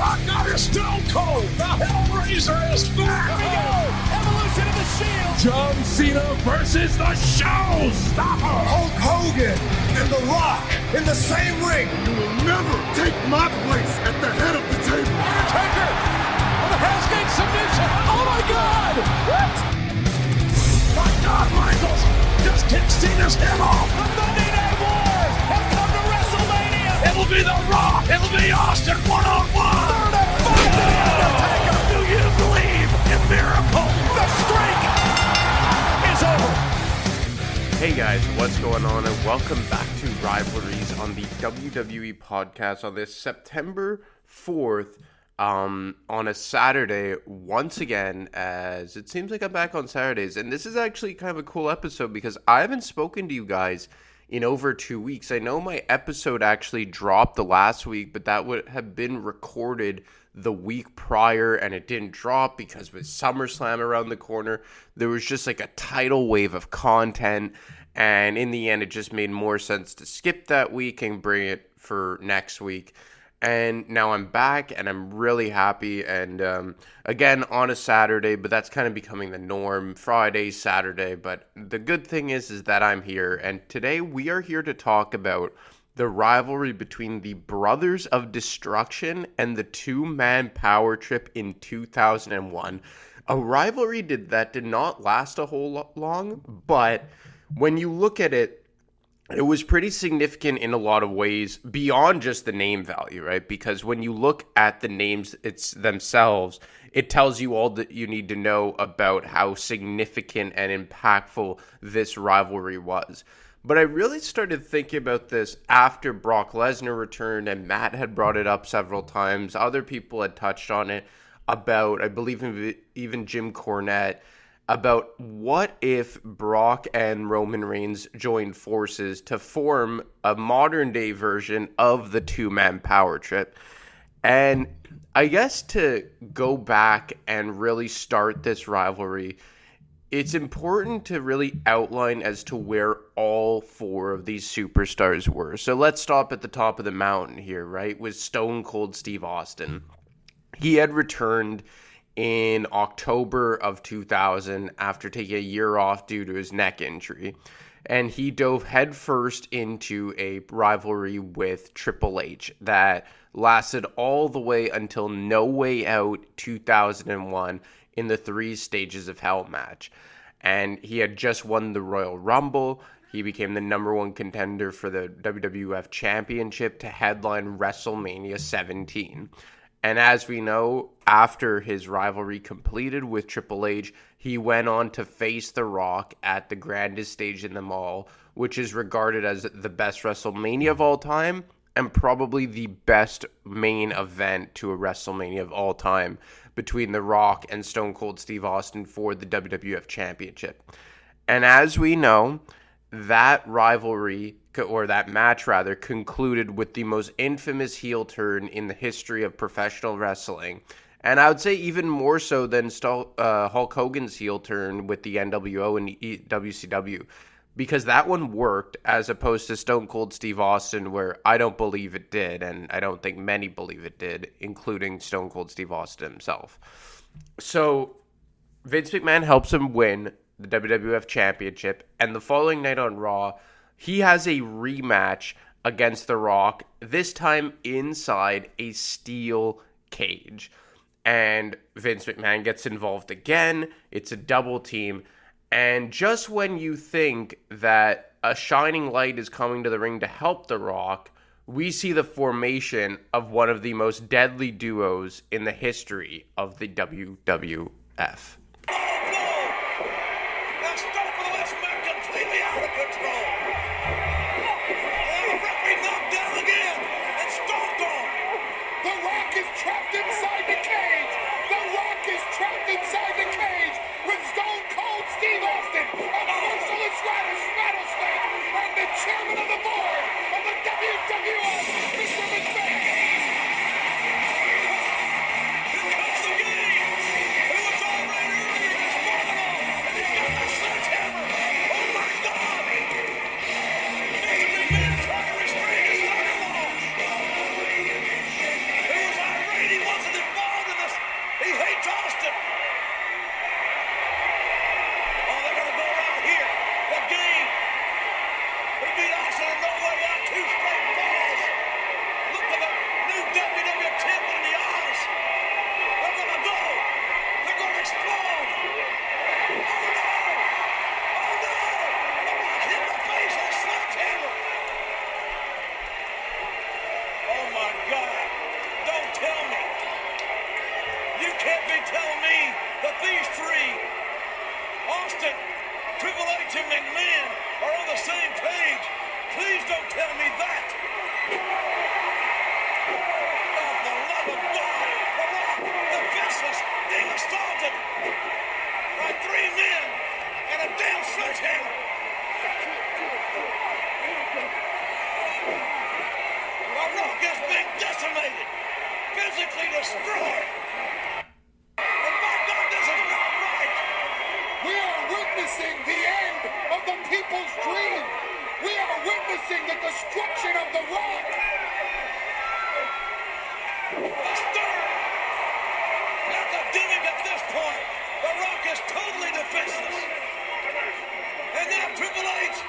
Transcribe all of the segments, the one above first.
My God, it's Stone Cold. The Hellraiser is back. Here we go. Evolution of the Shield. John Cena versus the Showstopper. Hulk Hogan and The Rock in the same ring. You will never take my place at the head of the table. Undertaker with a Hell's Gate submission. Oh my God! What? My God, Michaels just kicked Cena's head off. The Monday Night Wars have come to WrestleMania. It'll be The Rock. It'll be Austin one-on-one. Third and five to the Undertaker. Do you believe in miracles? The streak is over. Hey guys, what's going on, and welcome back to Rivalries on the WWE podcast on this September 4th, on a Saturday, once again, as it seems like I'm back on Saturdays, and this is actually kind of a cool episode because I haven't spoken to you guys in over 2 weeks. I know my episode actually dropped the last week, but that would have been recorded the week prior, and it didn't drop because with SummerSlam around the corner, there was just like a tidal wave of content, and in the end, it just made more sense to skip that week and bring it for next week. And now I'm back, and I'm really happy, and again, on a Saturday, but that's kind of becoming the norm, Friday, Saturday, but the good thing is that I'm here, and today we are here to talk about the rivalry between the Brothers of Destruction and the two-man power trip in 2001. A rivalry that did not last a whole lot long, but when you look at it, it was pretty significant in a lot of ways beyond just the name value, right? Because when you look at the names themselves, it tells you all that you need to know about how significant and impactful this rivalry was. But I really started thinking about this after Brock Lesnar returned, and Matt had brought it up several times. Other people had touched on it about, I believe even Jim Cornette, about what if Brock and Roman Reigns joined forces to form a modern day version of the two-man power trip. And I guess to go back and really start this rivalry, it's important to really outline as to where all four of these superstars were. So let's stop at the top of the mountain here, right? With Stone Cold Steve Austin. He had returned in October of 2000 after taking a year off due to his neck injury. And he dove headfirst into a rivalry with Triple H that lasted all the way until No Way Out 2001 in the 3 Stages of Hell match. And he had just won the Royal Rumble. He became the number 1 contender for the WWF Championship to headline WrestleMania 17. And as we know, after his rivalry completed with Triple H, he went on to face The Rock at the grandest stage in them all, which is regarded as the best WrestleMania of all time and probably the best main event to a WrestleMania of all time between The Rock and Stone Cold Steve Austin for the WWF Championship. And as we know, that rivalry, or that match rather, concluded with the most infamous heel turn in the history of professional wrestling. And I would say even more so than Hulk Hogan's heel turn with the NWO and WCW, because that one worked as opposed to Stone Cold Steve Austin, where I don't believe it did, and I don't think many believe it did, including Stone Cold Steve Austin himself. So Vince McMahon helps him win the WWF Championship, and the following night on Raw, he has a rematch against The Rock, this time inside a steel cage. And Vince McMahon gets involved again. It's a double team. And just when you think that a shining light is coming to the ring to help The Rock, we see the formation of one of the most deadly duos in the history of the WWF. Trapped inside the cage! The Rock is trapped inside the cage with Stone Cold Steve Austin, a merciless rattlesnake, and the chairman of the board of the WWF, Mr. McMahon! Here comes the game! It was all right earlier this morning, and he's got the sledgehammer! Oh my God! Mr. McMahon trying to restrain his son-in-law! He was irate, he wanted mean tell me that these three, Austin, Triple H, and McMahon, are on the same page? Please don't tell me that. Oh, for the love of God, The Rock, the vicious, being assaulted by three men and a damn sledgehammer. The Rock is being decimated, physically destroyed. And my God, this is not right. We are witnessing the end of the people's dream. We are witnessing the destruction of The Rock. The stir. Academic at this point. The Rock is totally defenseless. And now Triple H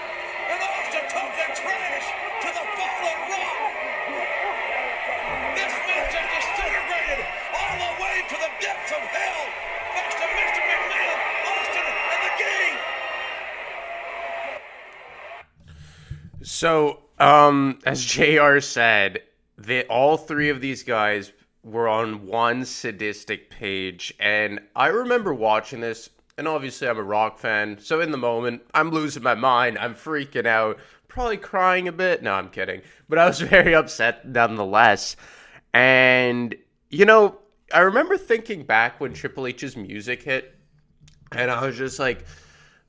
and Austin talking trash to the fallen Rock. This match is disintegrated all the way to the depths of hell. Thanks to Mr. McMahon, Austin, and the gang. So, as JR said, all three of these guys were on one sadistic page, and I remember watching this, and obviously I'm a Rock fan, so in the moment, I'm losing my mind, I'm freaking out, probably crying a bit. No, I'm kidding. But I was very upset nonetheless. And, you know, I remember thinking back when Triple H's music hit, and I was just like,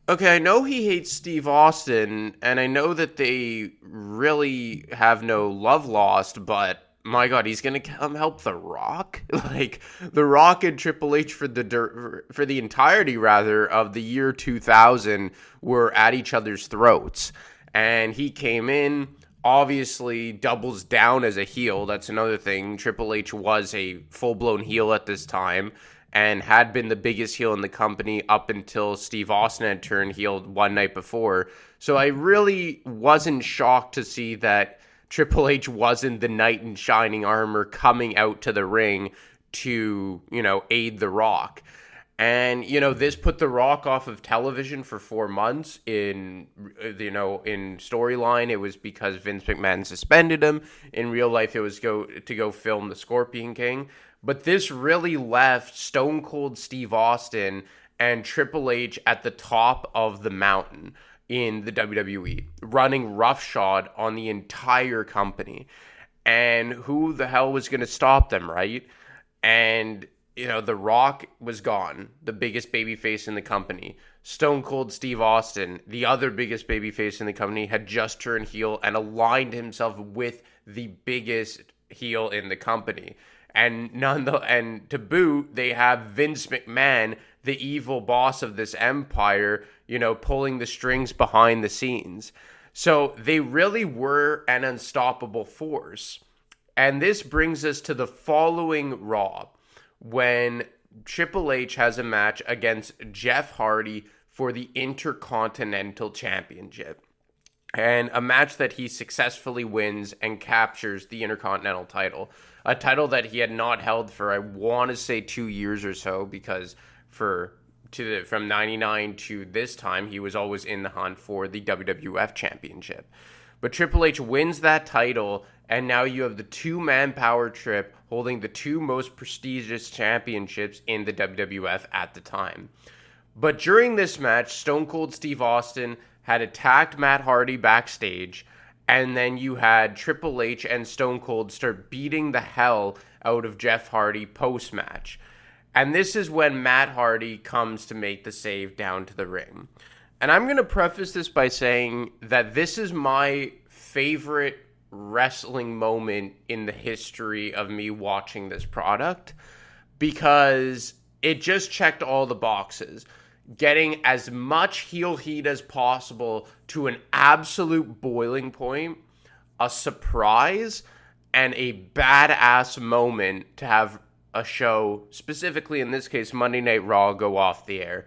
okay, I know he hates Steve Austin, and I know that they really have no love lost, but my God, he's gonna come help The Rock? Like, The Rock and Triple H for the entirety, rather, of the year 2000 were at each other's throats. And he came in, obviously doubles down as a heel. That's another thing. Triple H was a full-blown heel at this time and had been the biggest heel in the company up until Steve Austin had turned heel one night before. So I really wasn't shocked to see that Triple H wasn't the knight in shining armor coming out to the ring to, aid The Rock. And, this put The Rock off of television for 4 months. In storyline, it was because Vince McMahon suspended him. In real life, it was to go film The Scorpion King. But this really left Stone Cold Steve Austin and Triple H at the top of the mountain in the WWE, running roughshod on the entire company. And who the hell was going to stop them, right? And, The Rock was gone, the biggest babyface in the company. Stone Cold Steve Austin, the other biggest babyface in the company, had just turned heel and aligned himself with the biggest heel in the company. And to boot, they have Vince McMahon, the evil boss of this empire, pulling the strings behind the scenes. So they really were an unstoppable force. And this brings us to the following Raw, when Triple H has a match against Jeff Hardy for the Intercontinental Championship. And a match that he successfully wins and captures the Intercontinental title. A title that he had not held for, I want to say, 2 years or so, because from 99 to this time, he was always in the hunt for the WWF Championship. But Triple H wins that title, and now you have the two-man power trip holding the two most prestigious championships in the WWF at the time. But during this match, Stone Cold Steve Austin had attacked Matt Hardy backstage, and then you had Triple H and Stone Cold start beating the hell out of Jeff Hardy post-match. And this is when Matt Hardy comes to make the save down to the ring. And I'm going to preface this by saying that this is my favorite wrestling moment in the history of me watching this product, because it just checked all the boxes. Getting as much heel heat as possible to an absolute boiling point, a surprise, and a badass moment to have a show, specifically in this case Monday Night Raw, go off the air.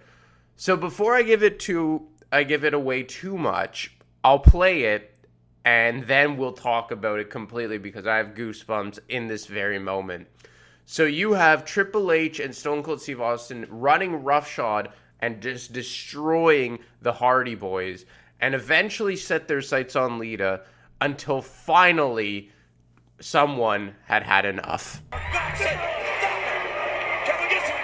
So before I give it away too much, I'll play it and then we'll talk about it completely, because I have goosebumps in this very moment. So you have Triple H and Stone Cold Steve Austin running roughshod and just destroying the Hardy Boys, and eventually set their sights on Lita, until finally someone had enough. That's it. Stop it. Can we get some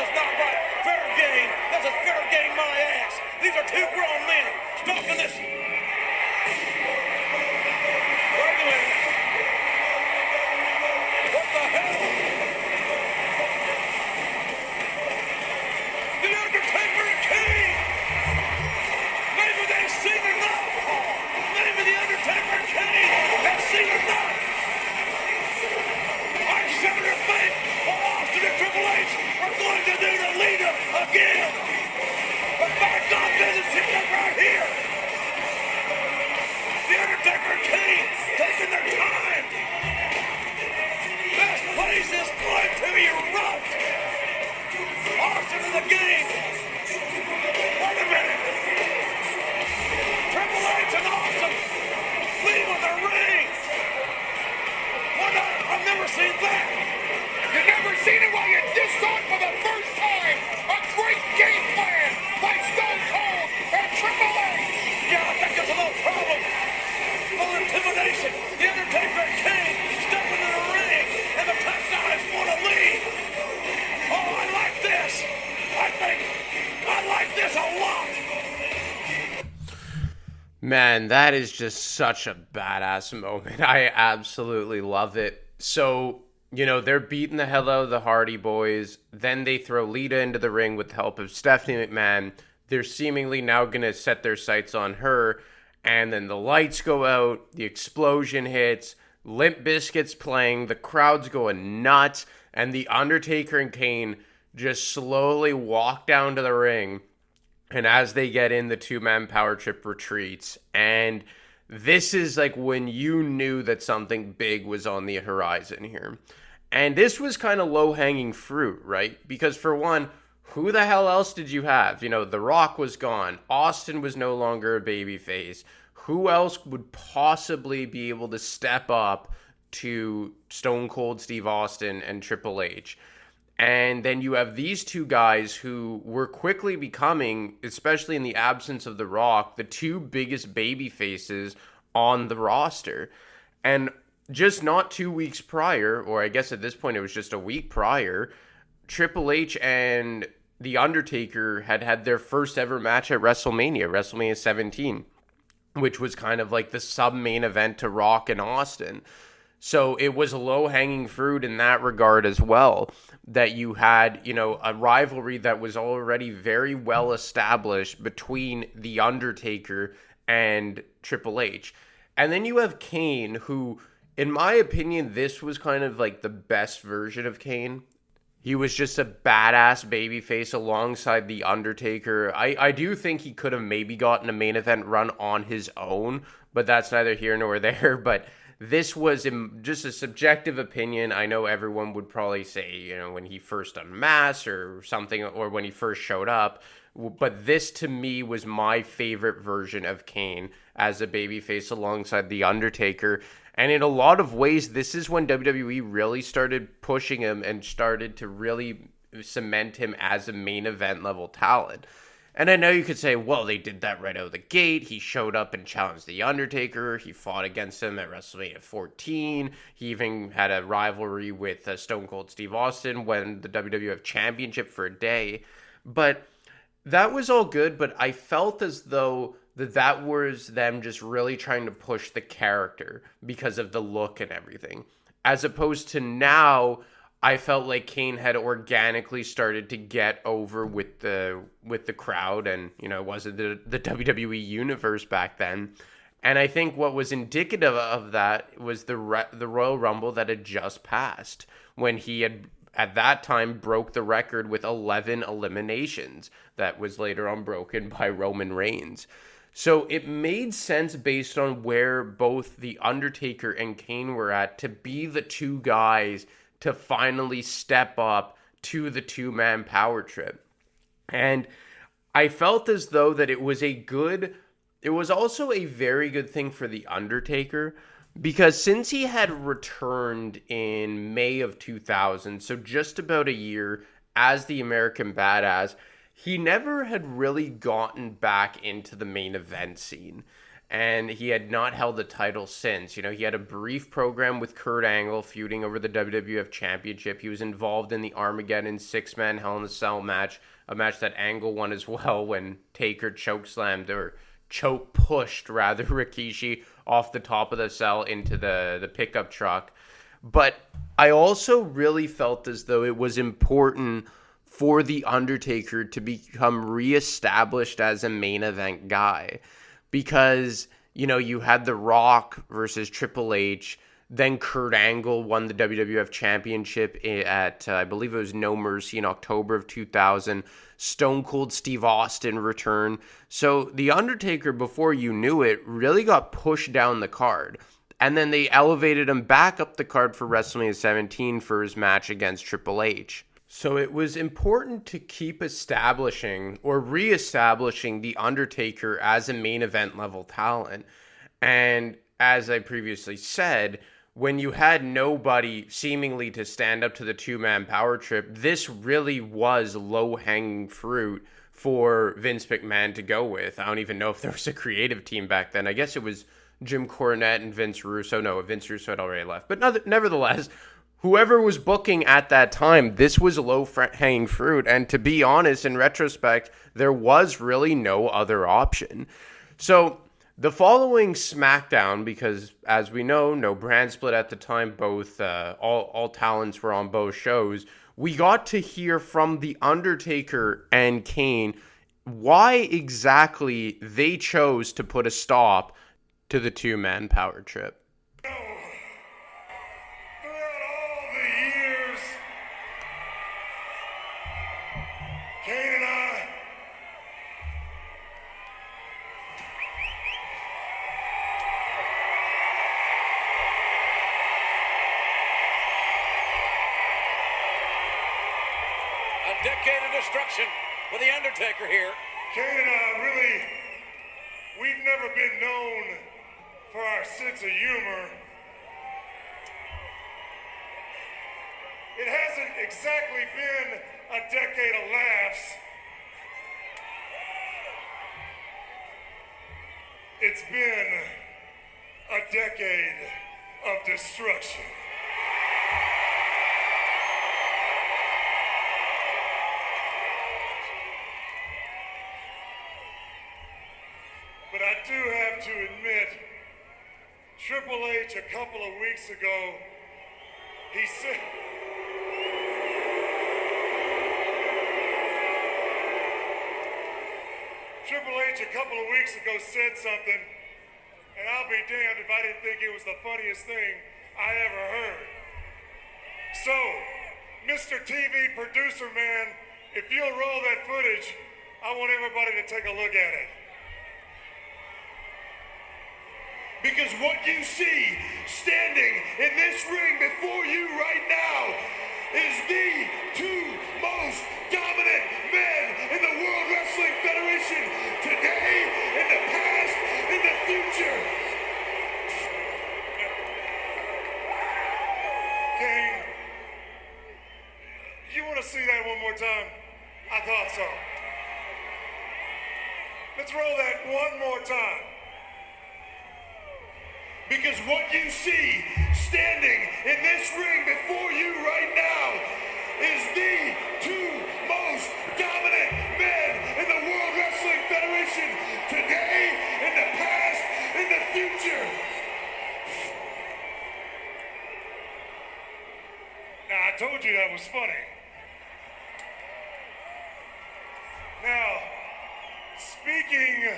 is not right. Fair game. This is fair game my ass. These are two grown men stalking this. Wait a minute. What the hell? The Undertaker and Kane. Maybe they've seen enough. Maybe the Undertaker and Kane have seen enough. I shudder to think what Austin and Triple H are going to do to Lita again. But by God, this is it right here. The Undertaker and Kane taking their time. This place is going to erupt. Austin in the game. Wait a minute. Triple H and Austin leaving the ring. I've never seen that. You've never seen it while you just saw it for the first time. A great game plan by Stone Cold and Triple H. Yeah, I think there's a little problem. A little intimidation. The Undertaker and Kane stepping in the ring, and the top guys want to leave. Oh, I like this. I like this a lot. Man, that is just such a badass moment. I absolutely love it. So, you know, they're beating the hell out of the Hardy Boys. Then they throw Lita into the ring with the help of Stephanie McMahon. They're seemingly now going to set their sights on her. And then the lights go out. The explosion hits. Limp Bizkit's playing. The crowd's going nuts. And the Undertaker and Kane just slowly walk down to the ring. And as they get in, the two-man power trip retreats. And this is like when you knew that something big was on the horizon here. And this was kind of low-hanging fruit, right? Because for one, who the hell else did you have? You know, The Rock was gone. Austin was no longer a babyface. Who else would possibly be able to step up to Stone Cold Steve Austin and Triple H? And then you have these two guys who were quickly becoming, especially in the absence of The Rock, the two biggest baby faces on the roster. And just not 2 weeks prior, or I guess at this point it was just a week prior, Triple H and The Undertaker had their first ever match at WrestleMania 17, which was kind of like the sub-main event to Rock and Austin. So it was a low-hanging fruit in that regard as well, that you had, you know, a rivalry that was already very well established between The Undertaker and Triple H. And then you have Kane, who, in my opinion, this was kind of like the best version of Kane. He was just a badass babyface alongside The Undertaker. I do think he could have maybe gotten a main event run on his own, but that's neither here nor there. But this was just a subjective opinion. I know everyone would probably say, you know, when he first unmasked or something, or when he first showed up. But this, to me, was my favorite version of Kane as a babyface alongside The Undertaker. And in a lot of ways, this is when WWE really started pushing him and started to really cement him as a main event level talent. And I know you could say, well, they did that right out of the gate. He showed up and challenged The Undertaker. He fought against him at WrestleMania 14. He even had a rivalry with Stone Cold Steve Austin when the WWF Championship for a day. But that was all good, but I felt as though that was them just really trying to push the character because of the look and everything. As opposed to now, I felt like Kane had organically started to get over with the crowd, and, you know, it wasn't the WWE universe back then. And I think what was indicative of that was the Royal Rumble that had just passed, when he had at that time broke the record with 11 eliminations that was later on broken by Roman Reigns. So it made sense based on where both The Undertaker and Kane were at to be the two guys to finally step up to the two-man power trip. And I felt as though that it was also a very good thing for The Undertaker, because since he had returned in May of 2000, so just about a year as the American Badass, he never had really gotten back into the main event scene. and he had not held the title since. You know, he had a brief program with Kurt Angle feuding over the WWF Championship. He was involved in the Armageddon six-man Hell in a Cell match, a match that Angle won as well when Taker choke pushed Rikishi off the top of the cell into the pickup truck. But I also really felt as though it was important for The Undertaker to become reestablished as a main event guy. Because, you know, you had The Rock versus Triple H, then Kurt Angle won the WWF Championship at, I believe it was No Mercy in October of 2000. Stone Cold Steve Austin returned. So The Undertaker, before you knew it, really got pushed down the card. And then they elevated him back up the card for WrestleMania 17 for his match against Triple H. So it was important to keep establishing or reestablishing The Undertaker as a main event level talent. And as I previously said, when you had nobody seemingly to stand up to the two-man power trip, this really was low-hanging fruit for Vince McMahon to go with. I don't even know if there was a creative team back then. I guess it was Jim Cornette and Vince Russo. No, Vince Russo had already left. But nevertheless, whoever was booking at that time, this was low-hanging fruit. And to be honest, in retrospect, there was really no other option. So the following SmackDown, because as we know, no brand split at the time, both all talents were on both shows, we got to hear from The Undertaker and Kane why exactly they chose to put a stop to the two-man power trip. Throughout all the years, Kane and I A decade of destruction with The Undertaker here. Kane and I we've never been known for our sense of humor. It hasn't exactly been a decade of laughs. It's been a decade of destruction. But I do have to admit, Triple H a couple of weeks ago, he said, said something, and I'll be damned if I didn't think it was the funniest thing I ever heard. So, Mr. TV producer man, if you'll roll that footage, I want everybody to take a look at it. Because what you see standing in this ring before you right now is the two most dominant men in the World Wrestling Federation today, in the past, in the future. Kane, you want to see that one more time? I thought so. Let's roll that one more time. Because what you see standing in this ring before you right now is the two most dominant men in the World Wrestling Federation today, in the past, in the future. Now, I told you that was funny. Now, speaking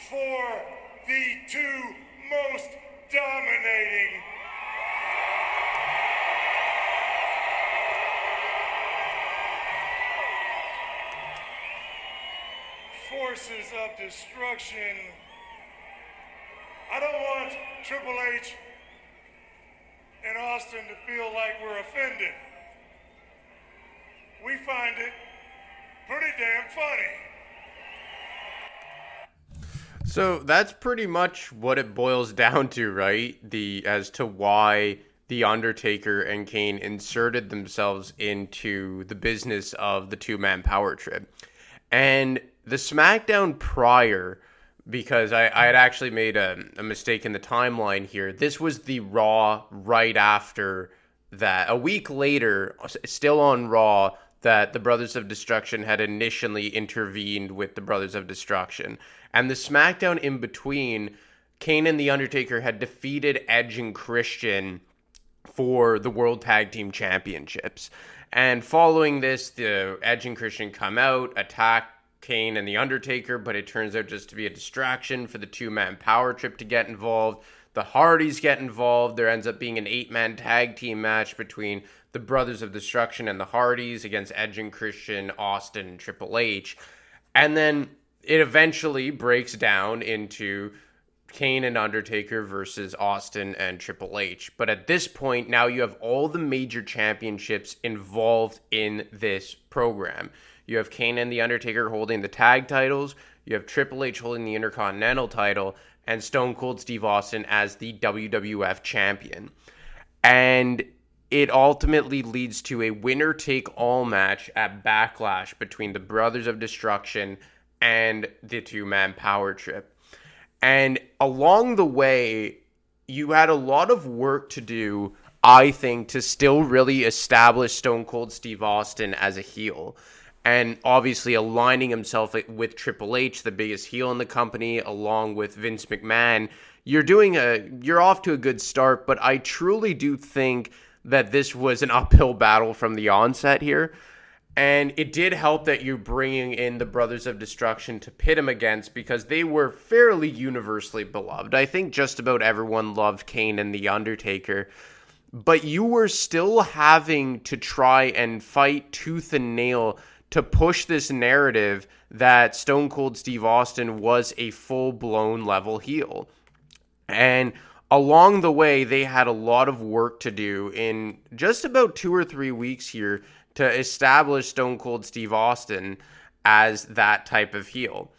for the two most dominating forces of destruction, I don't want Triple H and Austin to feel like we're offended. We find it pretty damn funny. So that's pretty much what it boils down to, right? As to why The Undertaker and Kane inserted themselves into the business of the two-man power trip. And the SmackDown prior, because I had actually made a mistake in the timeline here. This was the Raw right after that. A week later, still on Raw, that the Brothers of Destruction had initially intervened with the Brothers of Destruction. And the SmackDown in between, Kane and The Undertaker had defeated Edge and Christian for the World Tag Team Championships. And following this, the Edge and Christian come out, attack Kane and The Undertaker, but it turns out just to be a distraction for the two-man power trip to get involved. The Hardys get involved. There ends up being an 8-man tag team match between the Brothers of Destruction and the Hardys against Edge and Christian, Austin, and Triple H. And then it eventually breaks down into Kane and Undertaker versus Austin and Triple H. But at this point, now you have all the major championships involved in this program. You have Kane and The Undertaker holding the tag titles. You have Triple H holding the Intercontinental title. And Stone Cold Steve Austin as the WWF champion. And it ultimately leads to a winner-take-all match at Backlash between the Brothers of Destruction and the two-man power trip. And along the way, you had a lot of work to do, I think, to still really establish Stone Cold Steve Austin as a heel. And obviously aligning himself with Triple H, the biggest heel in the company, along with Vince McMahon. You're off to a good start, but I truly do think that this was an uphill battle from the onset here. And it did help that you're bringing in the Brothers of Destruction to pit him against, because they were fairly universally beloved. I think just about everyone loved Kane and The Undertaker. But you were still having to try and fight tooth and nail to push this narrative that Stone Cold Steve Austin was a full-blown level heel. And along the way, they had a lot of work to do in just about 2 or 3 weeks here to establish Stone Cold Steve Austin as that type of heel.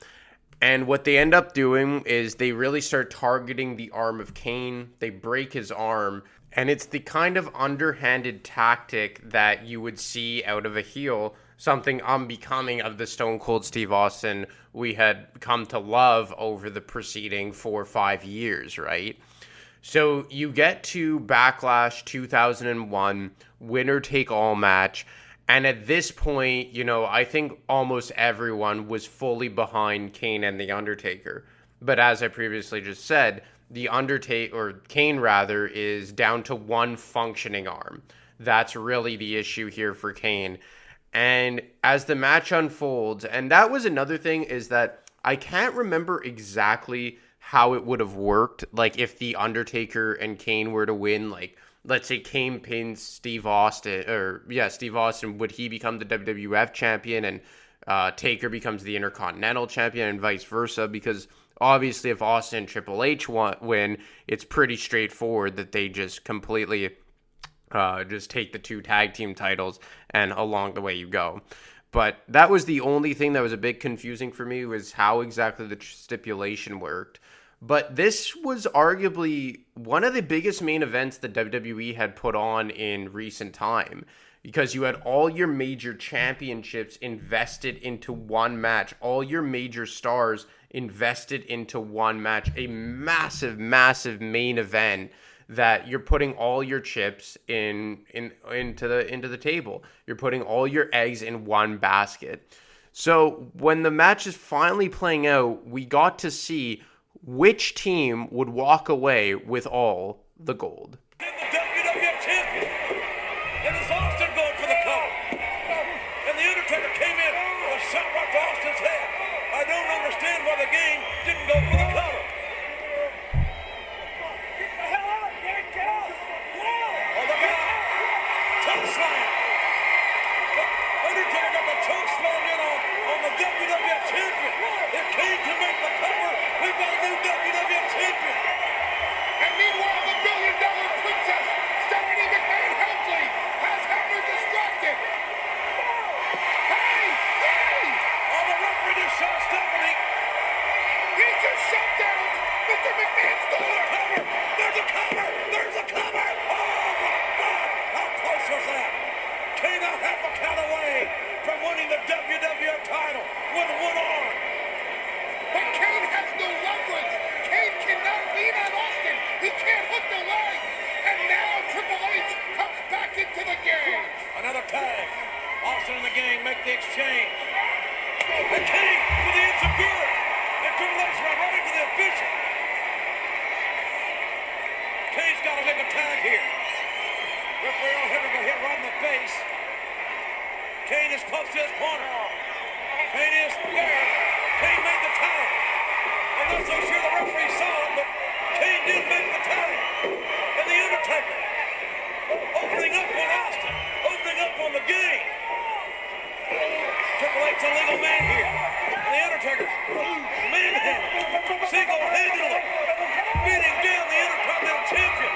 And what they end up doing is they really start targeting the arm of Kane. They break his arm. And it's the kind of underhanded tactic that you would see out of a heel, something unbecoming of the Stone Cold Steve Austin we had come to love over the preceding 4 or 5 years, right? So you get to Backlash 2001, winner-take-all match, and at this point, I think almost everyone was fully behind Kane and The Undertaker. But as I previously just said, Kane is down to one functioning arm. That's really the issue here for Kane. And as the match unfolds, and that was another thing, is that I can't remember exactly how it would have worked. Like, if The Undertaker and Kane were to win, like, let's say Kane pins Steve Austin, would he become the WWF champion and Taker becomes the Intercontinental champion and vice versa? Because obviously if Austin and Triple H win, it's pretty straightforward that they just completely just take the 2 tag team titles, and along the way you go. But that was the only thing that was a bit confusing for me, was how exactly the stipulation worked. But this was arguably one of the biggest main events that WWE had put on in recent time, because you had all your major championships invested into one match, all your major stars invested into one match, a massive, massive main event that you're putting all your chips into the table. You're putting all your eggs in one basket. So when the match is finally playing out, we got to see which team would walk away with all the gold. The WWF champion. And it's Austin going for the cover. And The Undertaker came in with a shot right to Austin's head. I don't understand why the game didn't go for the cover. Oh, look out. Choke slam. Undertaker got the choke slam in on the WWF champion. If Kane can make the cover, we've got a new WWF champion. And meanwhile, the billion-dollar princess, Stephanie McMahon Helmsley, has had her distracted. Hey! Oh, the referee just shot Stephanie. He just shot to the game. Another tag. Austin and the gang make the exchange. And Kane with the interference. And Triple H right into the official. Kane's got to make a tag here. Referee Earl Hebner got hit right in the face. Kane is close to his corner. Kane is there. Kane made the tag. I'm not so sure the referee saw it, but Kane did make the tag. And the Undertaker opening up on Austin. Opening up on the game. Triple H a legal man here. And the Undertaker manhandled. Single-handedly beating down the Intercontinental Champion.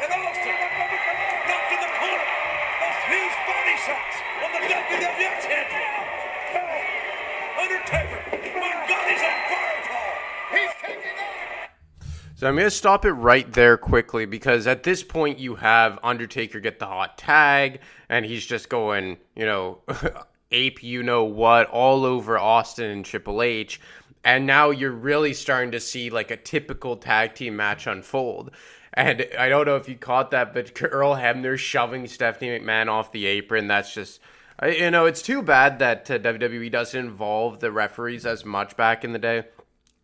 And Austin knocked in the corner. Those huge body shots on the WWE Champion. Undertaker, my God, he's on fire, Paul. He's taking on. So I'm going to stop it right there quickly because at this point you have Undertaker get the hot tag and he's just going, ape you-know-what all over Austin and Triple H. And now you're really starting to see like a typical tag team match unfold. And I don't know if you caught that, but Earl Hebner shoving Stephanie McMahon off the apron, that's just... it's too bad that WWE doesn't involve the referees as much back in the day,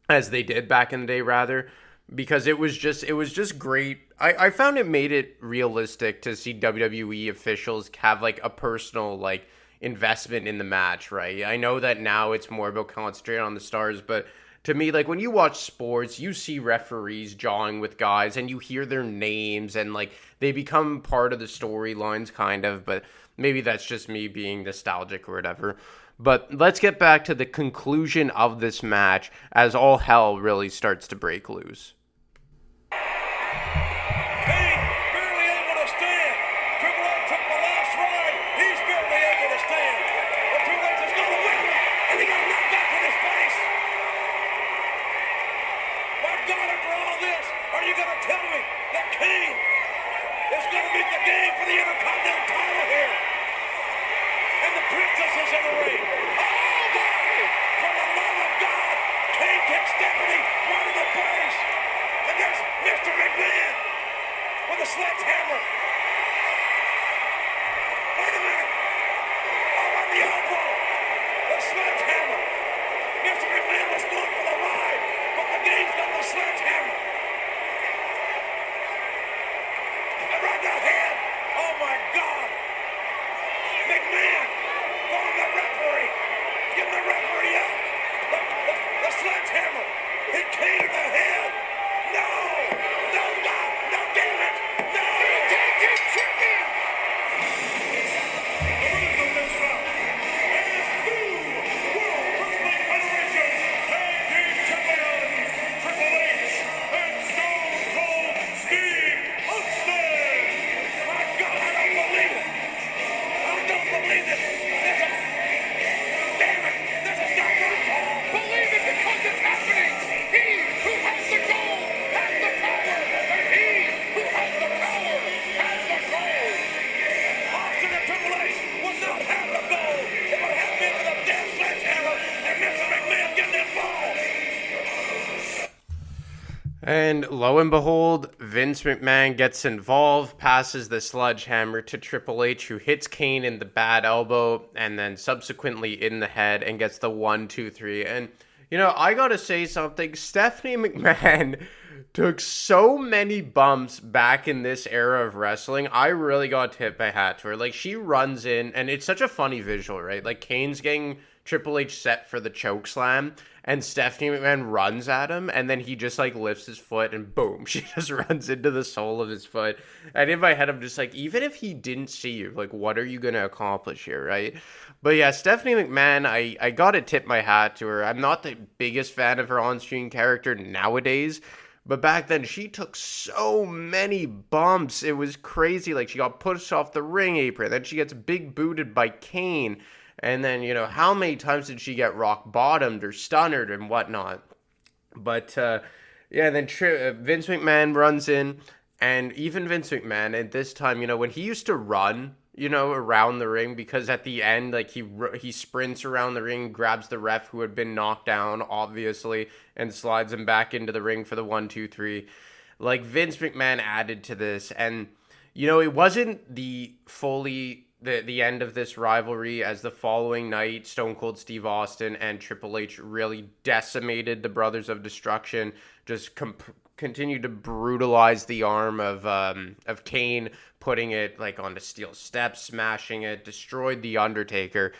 as they did back in the day, rather, because it was just great. I found it made it realistic to see WWE officials have like a personal like investment in the match, right? I know that now it's more about concentrating on the stars, but to me, like when you watch sports, you see referees jawing with guys and you hear their names and like they become part of the storylines kind of, but maybe that's just me being nostalgic or whatever. But let's get back to the conclusion of this match as all hell really starts to break loose. Kane barely able to stand. Triple H took the last ride. He's barely able to stand. But Triple H is going to win. And he got knocked back in his face. My God, after all this, are you going to tell me that Kane is going to beat the game for the Intercontinental title here? And the princess is in the ring. Oh, God! For the love of God! Kane kicks Stephanie right in the face. And there's Mr. McMahon with a sledgehammer. Wait a minute. Oh, on the elbow. The sledgehammer. Mr. McMahon was going for the ride, but the game's got the sledgehammer. And right to the head. Oh, my God. McMahon throwing the referee. Give the referee up. The sledgehammer. Hit Kane in the head. No! No, God! No, damn it! No! Tag team champion. Winner of this round is new World Wrestling Federation Tag Team Champions Triple H and Stone Cold Steve Austin. My God, I don't believe it. I don't believe it. Damn it! This is not right, Paul. Believe it because it's happening. He who has the gold has the power. And he who has the power has the gold. Austin and Triple H would not have the gold. It would have been with a damn sledgehammer and Mr. McMahon getting involved. And lo and behold, Vince McMahon gets involved, passes the sledgehammer to Triple H, who hits Kane in the bad elbow, and then subsequently in the head, and gets the 1, 2, 3. And, I gotta say something. Stephanie McMahon took so many bumps back in this era of wrestling. I really got to tip my hat to her. Like, she runs in, and it's such a funny visual, right? Like, Kane's getting Triple H set for the choke slam, and Stephanie McMahon runs at him, and then he just like lifts his foot and boom, she just runs into the sole of his foot. And in my head, I'm just like, even if he didn't see you, like, what are you going to accomplish here, right? But yeah, Stephanie McMahon, I got to tip my hat to her. I'm not the biggest fan of her on-screen character nowadays, but back then, she took so many bumps. It was crazy. Like, she got pushed off the ring apron, then she gets big booted by Kane. And then, how many times did she get rock bottomed or stunned and whatnot? But, then Vince McMahon runs in, and even Vince McMahon at this time, when he used to run, around the ring, because at the end, like, he sprints around the ring, grabs the ref who had been knocked down, obviously, and slides him back into the ring for the 1, 2, 3. Like, Vince McMahon added to this, and it wasn't the end of this rivalry, as the following night, Stone Cold Steve Austin and Triple H really decimated the Brothers of Destruction, just continued to brutalize the arm of Kane, putting it like onto steel steps, smashing it, destroyed the Undertaker.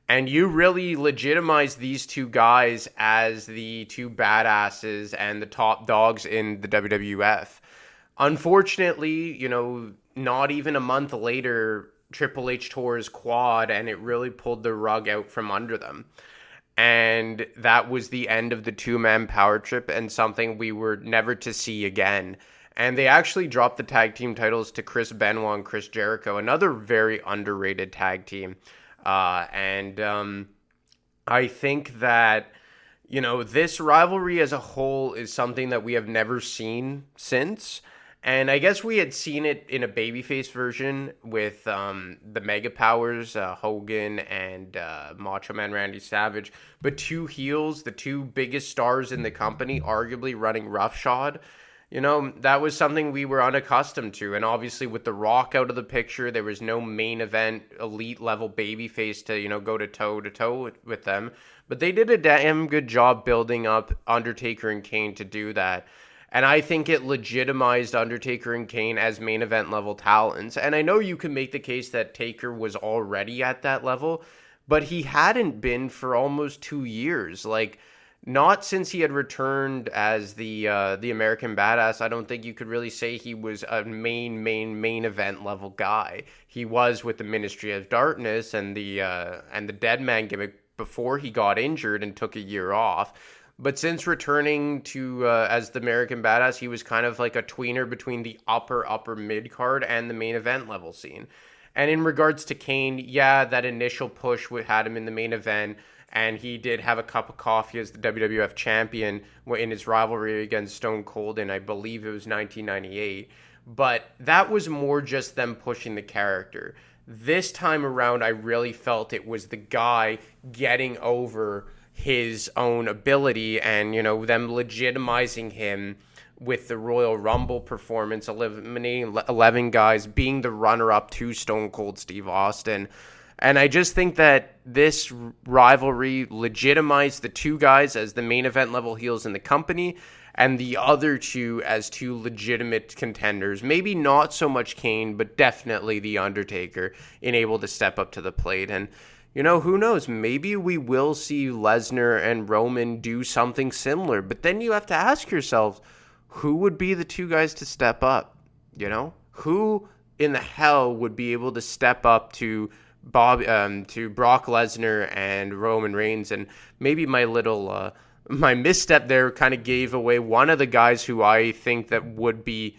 And you really legitimized these two guys as the two badasses and the top dogs in the WWF. Unfortunately, not even a month later, Triple H tore his quad, and it really pulled the rug out from under them. And that was the end of the two-man power trip, and something we were never to see again. And they actually dropped the tag team titles to Chris Benoit and Chris Jericho, another very underrated tag team. I think that, this rivalry as a whole is something that we have never seen since. And I guess we had seen it in a babyface version with the Mega Powers, Hogan and Macho Man Randy Savage. But two heels, the two biggest stars in the company, arguably running roughshod. That was something we were unaccustomed to. And obviously with The Rock out of the picture, there was no main event, elite level babyface to, go to toe with them. But they did a damn good job building up Undertaker and Kane to do that. And I think it legitimized Undertaker and Kane as main event level talents. And I know you can make the case that Taker was already at that level, but he hadn't been for almost 2 years. Like, not since he had returned as the American Badass. I don't think you could really say he was a main event level guy. He was with the Ministry of Darkness and the Dead Man gimmick before he got injured and took a year off. But since returning to as the American Badass, he was kind of like a tweener between the upper mid card and the main event level scene. And in regards to Kane, yeah, that initial push had him in the main event, and he did have a cup of coffee as the WWF champion in his rivalry against Stone Cold in, I believe it was 1998. But that was more just them pushing the character. This time around, I really felt it was the guy getting over his own ability and, them legitimizing him with the Royal Rumble performance, eliminating 11 guys, being the runner-up to Stone Cold Steve Austin. And I just think that this rivalry legitimized the two guys as the main event level heels in the company, and the other two as two legitimate contenders. Maybe not so much Kane, but definitely The Undertaker, able to step up to the plate. And who knows? Maybe we will see Lesnar and Roman do something similar. But then you have to ask yourself, who would be the two guys to step up? Who in the hell would be able to step up to Brock Lesnar and Roman Reigns? And maybe my little my misstep there kind of gave away one of the guys who I think that would be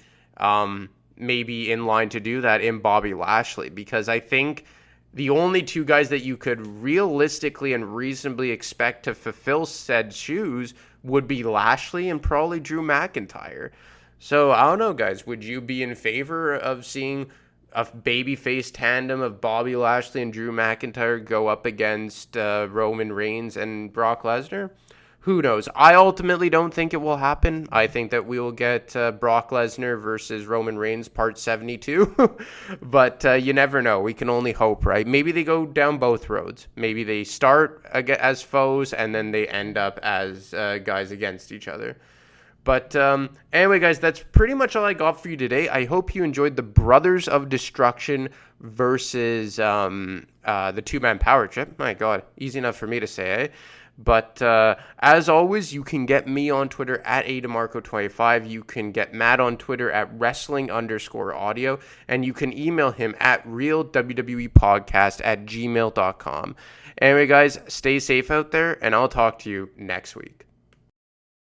maybe in line to do that in Bobby Lashley, because I think the only two guys that you could realistically and reasonably expect to fulfill said shoes would be Lashley and probably Drew McIntyre. So, I don't know, guys. Would you be in favor of seeing a babyface tandem of Bobby Lashley and Drew McIntyre go up against Roman Reigns and Brock Lesnar? Who knows? I ultimately don't think it will happen. I think that we will get Brock Lesnar versus Roman Reigns part 72. But you never know. We can only hope, right? Maybe they go down both roads. Maybe they start as foes and then they end up as guys against each other. But anyway, guys, that's pretty much all I got for you today. I hope you enjoyed the Brothers of Destruction versus the two-man power trip. My God, easy enough for me to say, eh? But as always, you can get me on Twitter at ADemarco25. You can get Matt on Twitter at wrestling_audio. And you can email him at realwwepodcast@gmail.com. Anyway, guys, stay safe out there, and I'll talk to you next week.